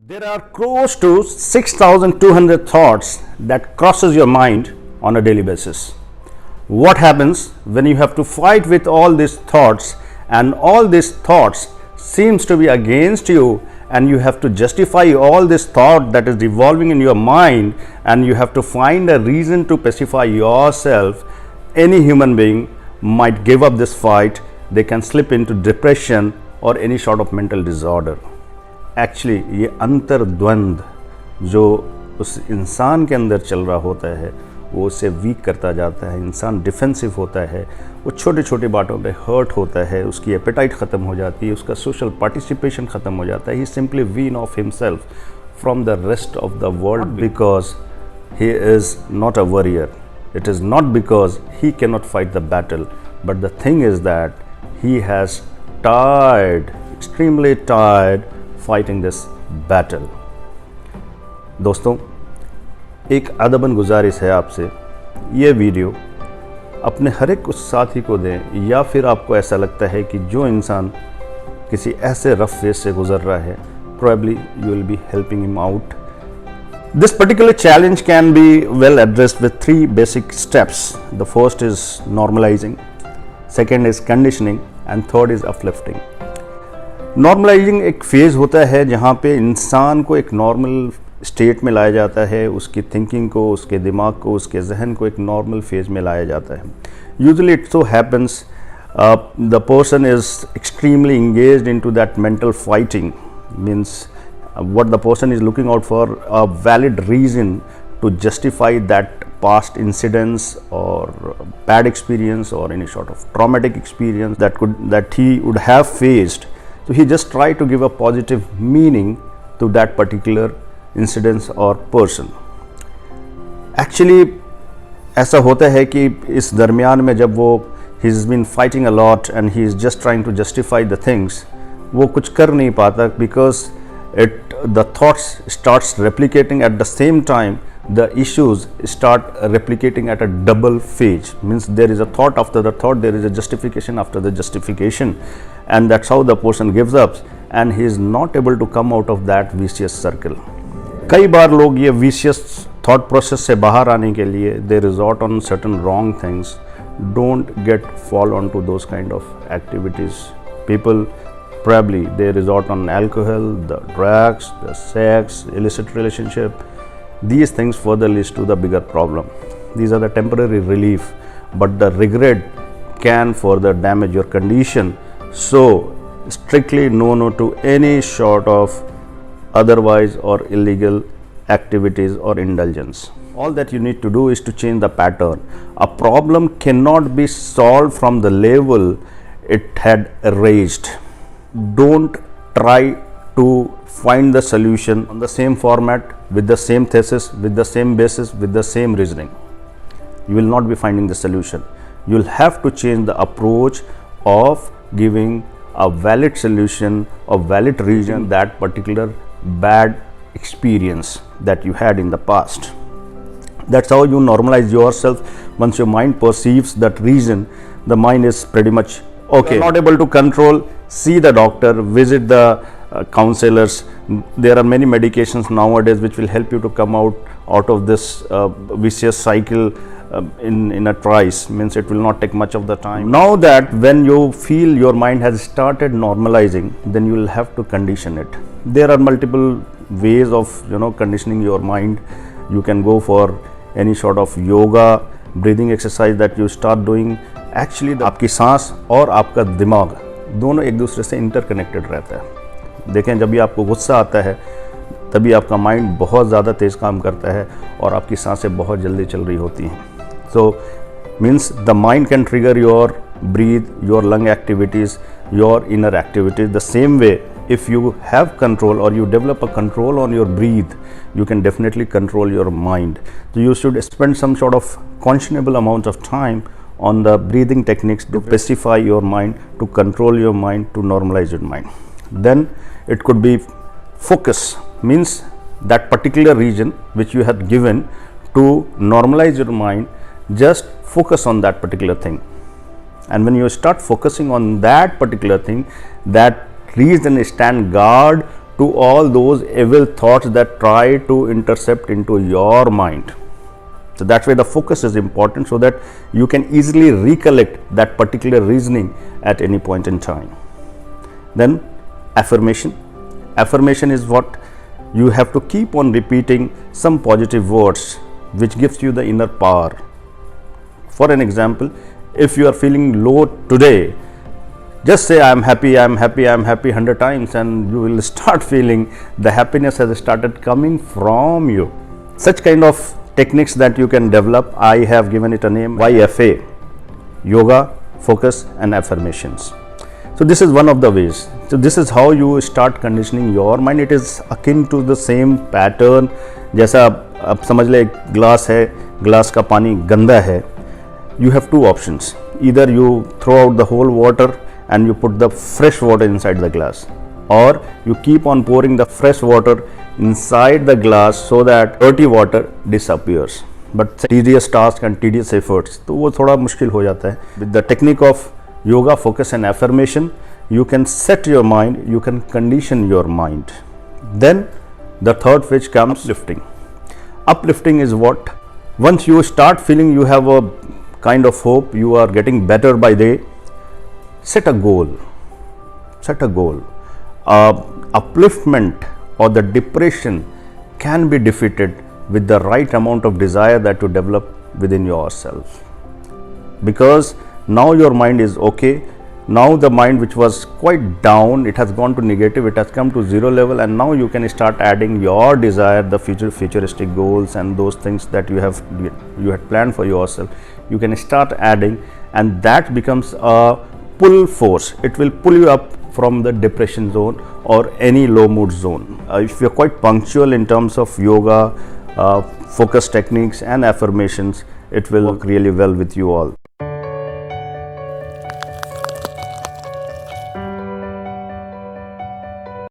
There are close to 6,200 thoughts that crosses your mind on a daily basis. What happens when you have to fight with all these thoughts and all these thoughts seems to be against you and you have to justify all this thought that is revolving in your mind and you have to find a reason to pacify yourself. Any human being might give up this fight. They can slip into depression or any sort of mental disorder. Actually ये अंतर्द्वंद जो उस इंसान के अंदर चल रहा होता है वो उसे वीक करता जाता है, इंसान डिफेंसिव होता है, वो छोटी छोटी बातों पे हर्ट होता है, उसकी एपेटाइट ख़त्म हो जाती है, उसका सोशल पार्टिसिपेशन ख़त्म हो जाता है. He simply wean off himself from the rest of the world because he is not a warrior. It is not because he cannot fight the battle, but the thing is that he has tired, extremely tired fighting this battle. दोस्तों, एक अदबन गुजारिश है आपसे, ये video अपने हर एक उस साथी को दें या फिर आपको ऐसा लगता है कि जो इंसान किसी ऐसे रफ फेज से गुजर रहा है, probably you will be helping him out. This particular challenge can be well addressed with three basic steps. The first is normalizing, second is conditioning and third is uplifting. Normalising एक phase होता है जहाँ पे इंसान को एक normal state में लाया जाता है, उसकी थिंकिंग को, उसके दिमाग को, उसके जहन को एक नॉर्मल फेज़ में लाया जाता है. Usually it so happens the person is extremely engaged into that mental fighting. Means what the person is looking out for a valid reason to justify that past incidents or bad experience or any sort of traumatic experience that he would have faced. So he just try to give a positive meaning to that particular incidents or person. Actually ऐसा होता है कि इस दरमियान में जब वो he's been fighting a lot and he is just trying to justify the things, वो कुछ कर नहीं पाता because the thoughts starts replicating at the same time. The issues start replicating at a double phase. Means there is a thought after the thought, there is a justification after the justification, and that's how the person gives up and he is not able to come out of that vicious circle. कई बार लोग ये vicious thought process से बाहर आने के लिए they resort on certain wrong things. Don't fall onto those kind of activities. People probably they resort on alcohol, the drugs, the sex, illicit relationship. These things further leads to the bigger problem. These are the temporary relief, but the regret can further damage your condition. So strictly no to any sort of otherwise or illegal activities or indulgence. All that you need to do is to change the pattern. A problem cannot be solved from the level it had raised. Don't try to find the solution on the same format, with the same thesis, with the same basis, with the same reasoning. You will not be finding the solution. You will have to change the approach of giving a valid solution, a valid reason that particular bad experience that you had in the past. That's how you normalize yourself. Once your mind perceives that reason, the mind is pretty much okay. Not able to control, see the doctor, visit the counselors. There are many medications nowadays which will help you to come out of this vicious cycle in a trice. Means it will not take much of the time. Now that when you feel your mind has started normalizing, then you will have to condition it. There are multiple ways of conditioning your mind. You can go for any sort of yoga, breathing exercise that you start doing. Actually आपकी सांस और आपका दिमाग दोनों एक दूसरे से interconnected रहता है. देखें, जब भी आपको गुस्सा आता है तभी आपका माइंड बहुत ज़्यादा तेज़ काम करता है और आपकी सांसें बहुत जल्दी चल रही होती हैं. So means the mind can trigger your breathe, your lung activities, your inner activities. The same way if you have control or you develop a control on your breath, you can definitely control your mind. So you should spend some sort of conscionable amount of time on the breathing techniques to pacify your mind, to control your mind, to normalize your mind. Then it could be focus, means that particular region which you have given to normalize your mind, just focus on that particular thing. And when you start focusing on that particular thing, that reason stand guard to all those evil thoughts that try to intercept into your mind. So that's why the focus is important, so that you can easily recollect that particular reasoning at any point in time. Then affirmation. Affirmation is what you have to keep on repeating some positive words which gives you the inner power. For an example, if you are feeling low today, just say I am happy, I am happy, I am happy 100 times, and you will start feeling the happiness has started coming from you. Such kind of techniques that you can develop, I have given it a name, YFA, yoga, focus and affirmations. So this is one of the ways. So this is how you start conditioning your mind. It is akin to the same pattern. जैसा आप समझ ले, glass है, glass का पानी गंदा है. You have two options. Either you throw out the whole water and you put the fresh water inside the glass, or you keep on pouring the fresh water inside the glass so that dirty water disappears. But tedious task and tedious efforts, तो वो थोड़ा मुश्किल हो जाता है. With the technique of yoga, focus and affirmation, you can set your mind, you can condition your mind. Then the third which comes uplifting. Uplifting is what? Once you start feeling you have a kind of hope, you are getting better by day, set a goal. Set a goal. Upliftment or the depression can be defeated with the right amount of desire that you develop within yourself. Because now your mind is okay. Now the mind which was quite down, it has gone to negative, it has come to zero level, and now you can start adding your desire, the futuristic goals and those things that you had planned for yourself. You can start adding, and that becomes a pull force. It will pull you up from the depression zone or any low mood zone. If you are quite punctual in terms of yoga, focus techniques and affirmations, it will work really well with you all.